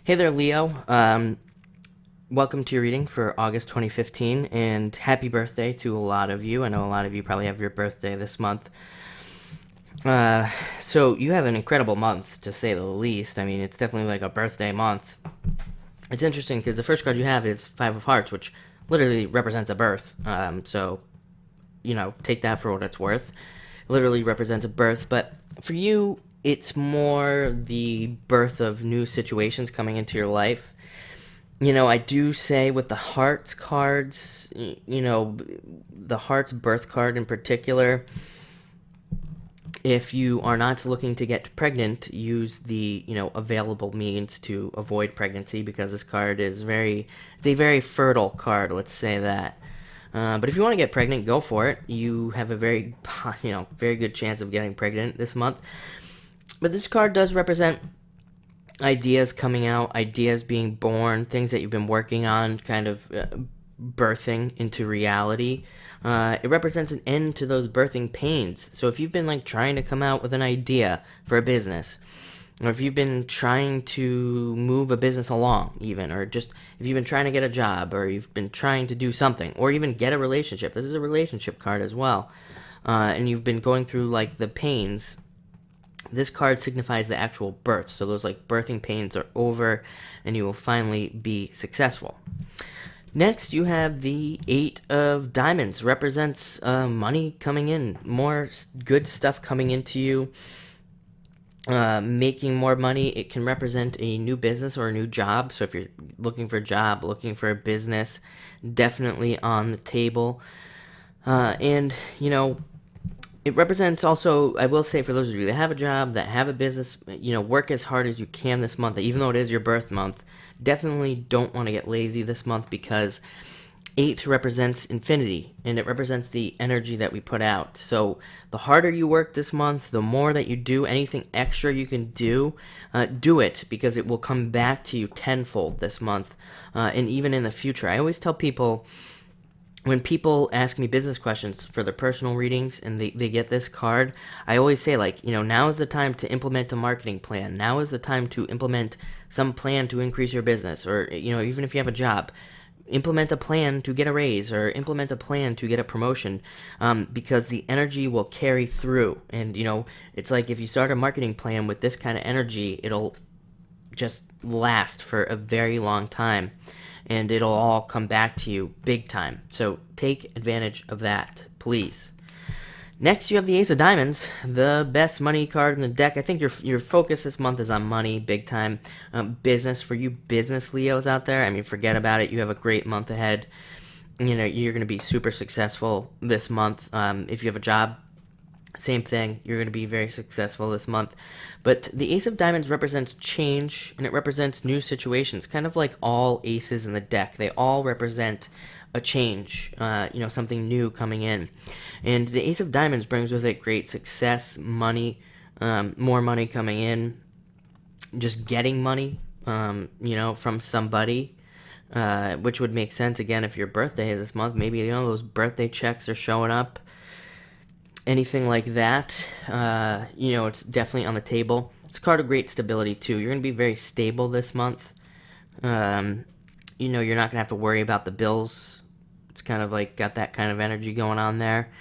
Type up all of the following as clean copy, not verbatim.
Hey there, Leo. Welcome to your reading for August 2015, and happy birthday to a lot of you. I know a lot of you probably have your birthday this month. Uh, so you have an incredible month, to say the least. I mean, it's definitely like a birthday month. It's interesting because the first card you have is Five of Hearts, which literally represents a birth. Take that for what it's worth. It literally represents a birth, but for you, it's more the birth of new situations coming into your life. I do say with the hearts cards, the hearts birth card in particular, if you are not looking to get pregnant, use the, available means to avoid pregnancy because this card it's a very fertile card, let's say that. But if you want to get pregnant, go for it. You have a very, very good chance of getting pregnant this month. But this card does represent ideas coming out, ideas being born, things that you've been working on, kind of birthing into reality. It represents an end to those birthing pains. So if you've been like trying to come out with an idea for a business, or if you've been trying to move a business along, even, or just if you've been trying to get a job, or you've been trying to do something, or even get a relationship, this is a relationship card as well, and you've been going through like the pains, this card signifies the actual birth. So those like birthing pains are over and you will finally be successful. Next, you have the Eight of Diamonds. Represents money coming in, more good stuff coming into you, making more money. It can represent a new business or a new job. So if you're looking for a job, looking for a business, definitely on the table. And, it represents also, I will say, for those of you that have a job, that have a business, work as hard as you can this month, even though it is your birth month. Definitely don't want to get lazy this month because 8 represents infinity and it represents the energy that we put out. So the harder you work this month, the more that you do, anything extra you can do, do it because it will come back to you tenfold this month and even in the future. I always tell people, when people ask me business questions for their personal readings and they get this card, I always say, like, now is the time to implement a marketing plan. Now is the time to implement some plan to increase your business. Or, even if you have a job, implement a plan to get a raise or implement a plan to get a promotion, because the energy will carry through. And, it's like if you start a marketing plan with this kind of energy, it'll just last for a very long time and it'll all come back to you big time. So take advantage of that, please. Next, you have the Ace of Diamonds, the best money card in the deck. I think your focus this month is on money, big time. Business, for you business Leos out there, I mean, forget about it. You have a great month ahead. You're going to be super successful this month. If you have a job, same thing. You're going to be very successful this month. But the Ace of Diamonds represents change, and it represents new situations, kind of like all aces in the deck. They all represent a change, something new coming in. And the Ace of Diamonds brings with it great success, money, more money coming in, just getting money, from somebody. Which would make sense, again, if your birthday is this month. Maybe, those birthday checks are showing up. Anything like that, it's definitely on the table. It's a card of great stability, too. You're going to be very stable this month. You're not going to have to worry about the bills. It's kind of like got that kind of energy going on there.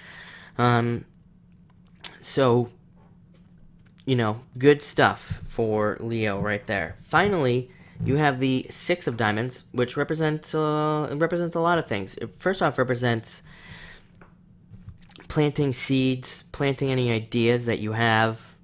So, good stuff for Leo right there. Finally, you have the Six of Diamonds, which represents a lot of things. It first off represents planting seeds, planting any ideas that you have.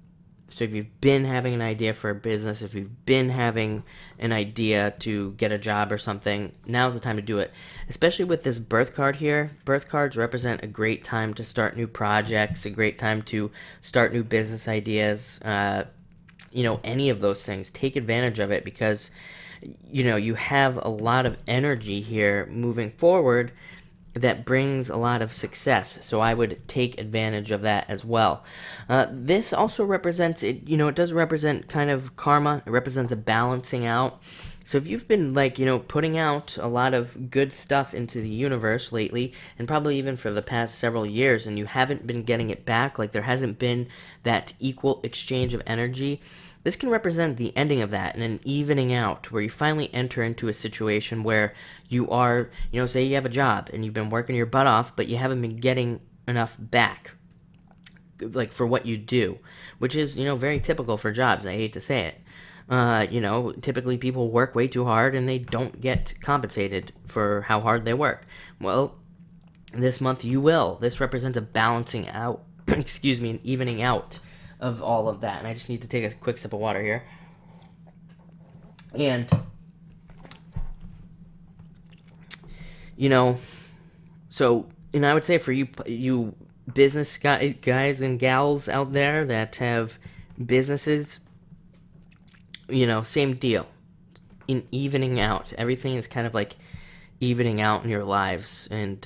So if you've been having an idea for a business, if you've been having an idea to get a job or something, now's the time to do it. Especially with this birth card here. Birth cards represent a great time to start new projects, a great time to start new business ideas. Any of those things. Take advantage of it because, you have a lot of energy here moving forward that brings a lot of success. So I would take advantage of that as well. This also represents, it does represent kind of karma. It represents a balancing out. So if you've been putting out a lot of good stuff into the universe lately, and probably even for the past several years, and you haven't been getting it back, like there hasn't been that equal exchange of energy, this can represent the ending of that and an evening out where you finally enter into a situation where you are, say you have a job and you've been working your butt off, but you haven't been getting enough back, like for what you do, which is, very typical for jobs. I hate to say it. Typically people work way too hard and they don't get compensated for how hard they work. Well, this month you will. This represents a balancing out, excuse me, an evening out of all of that. And I just need to take a quick sip of water here. And, and I would say for you business guys and gals out there that have businesses, same deal. In evening out, everything is kind of like evening out in your lives, and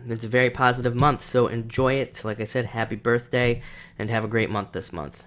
it's a very positive month, so enjoy it. Like I said, happy birthday and have a great month this month.